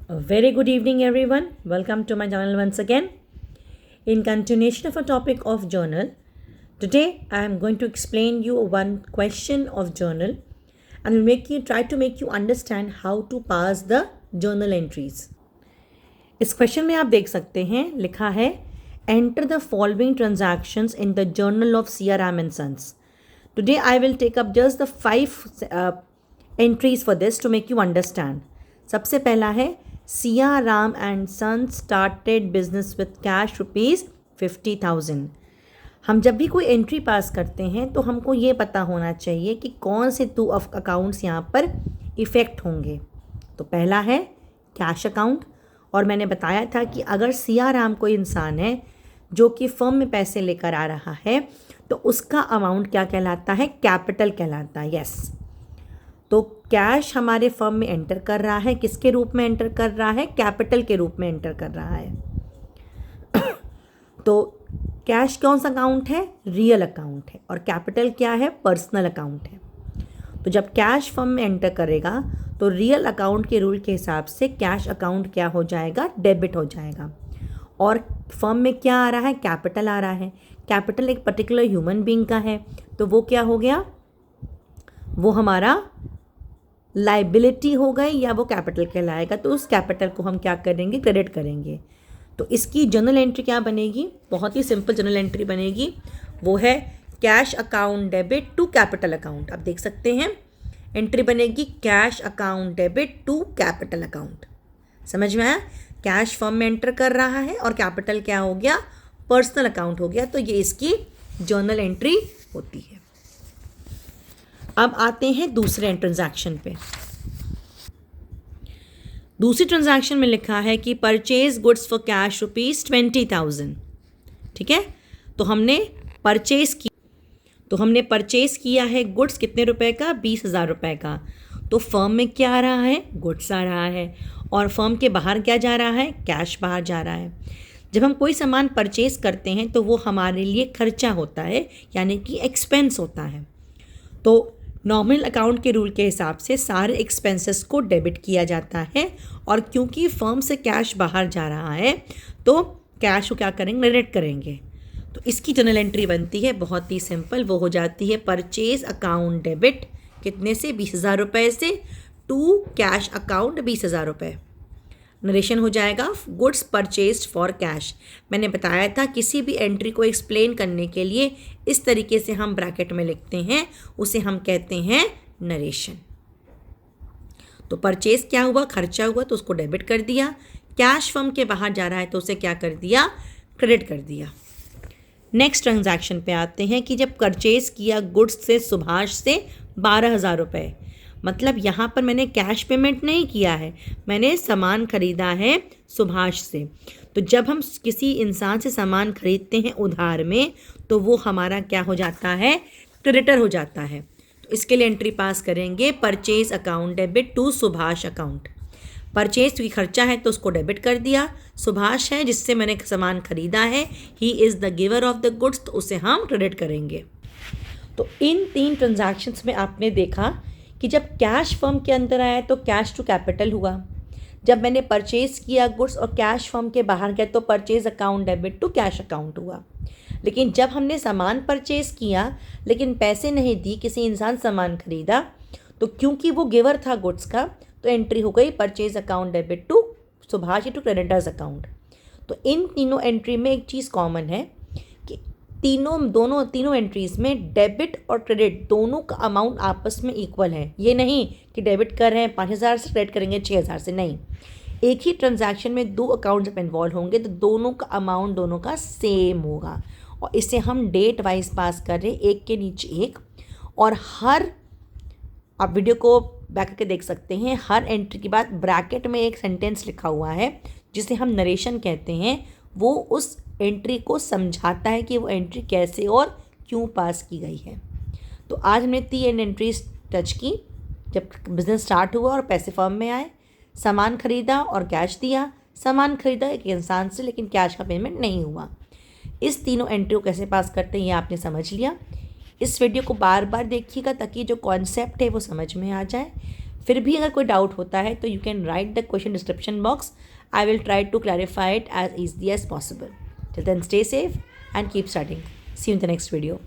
A very good evening, everyone. Welcome to my channel once again. In continuation of a topic of journal, today I am going to explain you one question of journal and will try to make you understand how to pass the journal entries. इस question में आप देख सकते हैं लिखा है enter the following transactions in the journal of CRM and sons. Today I will take up just the 5 entries for this to make you understand. सबसे पहला है CRM and sons started business with cash ₹50,000. हम जब भी कोई entry पास करते हैं तो हमको ये पता होना चाहिए कि कौन से 2 अकाउंट्स यहाँ पर इफ़ेक्ट होंगे. तो पहला है कैश अकाउंट, और मैंने बताया था कि अगर सीआरएम कोई इंसान है जो कि फर्म में पैसे लेकर आ रहा है तो उसका अमाउंट क्या कहलाता है? कैपिटल कहलाता है. यस, तो कैश हमारे फर्म में एंटर कर रहा है. किसके रूप में एंटर कर रहा है? कैपिटल के रूप में एंटर कर रहा है. तो कैश कौन सा अकाउंट है? रियल अकाउंट है. और कैपिटल क्या है? पर्सनल अकाउंट है. तो जब कैश फर्म में एंटर करेगा तो रियल अकाउंट के रूल के हिसाब से कैश अकाउंट क्या हो जाएगा? डेबिट हो जाएगा. और फर्म में क्या आ रहा है? कैपिटल आ रहा है. कैपिटल एक पर्टिकुलर ह्यूमन बीइंग का है तो वो क्या हो गया? वो हमारा लाइबिलिटी हो गई या वो कैपिटल कहलाएगा. तो उस कैपिटल को हम क्या करेंगे? क्रेडिट करेंगे. तो इसकी जर्नल एंट्री क्या बनेगी? बहुत ही सिंपल जर्नल एंट्री बनेगी. वो है cash account debit to capital account. आप देख सकते हैं एंट्री बनेगी cash account debit to capital account. समझ में आया? कैश फर्म में एंटर कर रहा है और कैपिटल क्या हो गया? पर्सनल अकाउंट हो गया. तो ये इसकी जर्नल एंट्री होती है. अब आते हैं दूसरे ट्रांजैक्शन पे. दूसरी ट्रांजैक्शन में लिखा है कि परचेज गुड्स फॉर कैश ₹20,000. ठीक है, तो हमने परचेज किया है गुड्स कितने रुपए का? ₹20,000 का. तो फर्म में क्या आ रहा है? गुड्स आ रहा है. और फर्म के बाहर क्या जा रहा है? कैश बाहर जा रहा है. जब हम कोई सामान परचेज करते हैं तो वो हमारे लिए खर्चा होता है, यानी कि एक्सपेंस होता है. तो नॉमिनल अकाउंट के रूल के हिसाब से सारे एक्सपेंसेस को डेबिट किया जाता है. और क्योंकि फर्म से कैश बाहर जा रहा है तो कैश को क्या करेंगे? क्रेडिट करेंगे. तो इसकी जर्नल एंट्री बनती है बहुत ही सिंपल. वो हो जाती है परचेज अकाउंट डेबिट कितने से? ₹20,000 से टू कैश अकाउंट ₹20,000. नरेशन हो जाएगा गुड्स परचेज्ड फॉर कैश. मैंने बताया था किसी भी एंट्री को एक्सप्लेन करने के लिए इस तरीके से हम ब्रैकेट में लिखते हैं, उसे हम कहते हैं नरेशन. तो परचेज क्या हुआ? खर्चा हुआ तो उसको डेबिट कर दिया. कैश फर्म के बाहर जा रहा है तो उसे क्या कर दिया? क्रेडिट कर दिया. नेक्स्ट ट्रांजैक्शन पे आते हैं कि जब परचेज किया गुड्स से सुभाष से ₹12,000. मतलब यहाँ पर मैंने कैश पेमेंट नहीं किया है, मैंने सामान खरीदा है सुभाष से. तो जब हम किसी इंसान से सामान खरीदते हैं उधार में तो वो हमारा क्या हो जाता है? क्रेडिटर हो जाता है. तो इसके लिए एंट्री पास करेंगे purchase account debit to Subhash account. Purchase की खर्चा है तो उसको डेबिट कर दिया. सुभाष है जिससे मैंने सामान खरीदा है, he is the giver of the goods, तो उसे हम क्रेडिट करेंगे. तो इन 3 ट्रांजैक्शंस में आपने देखा कि जब कैश फर्म के अंदर आया तो कैश टू कैपिटल हुआ. जब मैंने परचेज किया गुड्स और कैश फर्म के बाहर गया तो purchase account debit to cash account हुआ. लेकिन जब हमने सामान परचेज किया लेकिन पैसे नहीं दी, किसी इंसान सामान खरीदा, तो क्योंकि वो गिवर था गुड्स का तो एंट्री हो गई purchase account debit to Subhash to creditors account. तो इन तीनों एंट्री में एक चीज़ कॉमन है कि तीनों एंट्रीज़ में डेबिट और क्रेडिट दोनों का अमाउंट आपस में इक्वल है. ये नहीं कि डेबिट कर रहे हैं 5,000 से, क्रेडिट करेंगे 6,000 से, नहीं. एक ही ट्रांजैक्शन में 2 अकाउंट जब इन्वॉल्व होंगे तो दोनों का अमाउंट दोनों का सेम होगा. और इसे हम डेट वाइज पास कर रहे हैं, एक के नीचे एक. और आप वीडियो को बैक करके देख सकते हैं, हर एंट्री के बाद ब्रैकेट में एक सेंटेंस लिखा हुआ है जिसे हम नरेशन कहते हैं. वो उस एंट्री को समझाता है कि वो एंट्री कैसे और क्यों पास की गई है. तो आज हमने 3 एंट्रीज टच की. जब बिज़नेस स्टार्ट हुआ और पैसे फर्म में आए, सामान खरीदा और कैश दिया. सामान खरीदा एक इंसान से लेकिन कैश का पेमेंट नहीं हुआ. इस तीनों एंट्री को कैसे पास करते हैं ये आपने समझ लिया. इस वीडियो को बार बार देखिएगा ताकि जो कॉन्सेप्ट है वो समझ में आ जाए. फिर भी अगर कोई डाउट होता है तो you can write the question description box. I will try to clarify it as easily as possible. Till then, stay safe and keep studying. See you in the next video.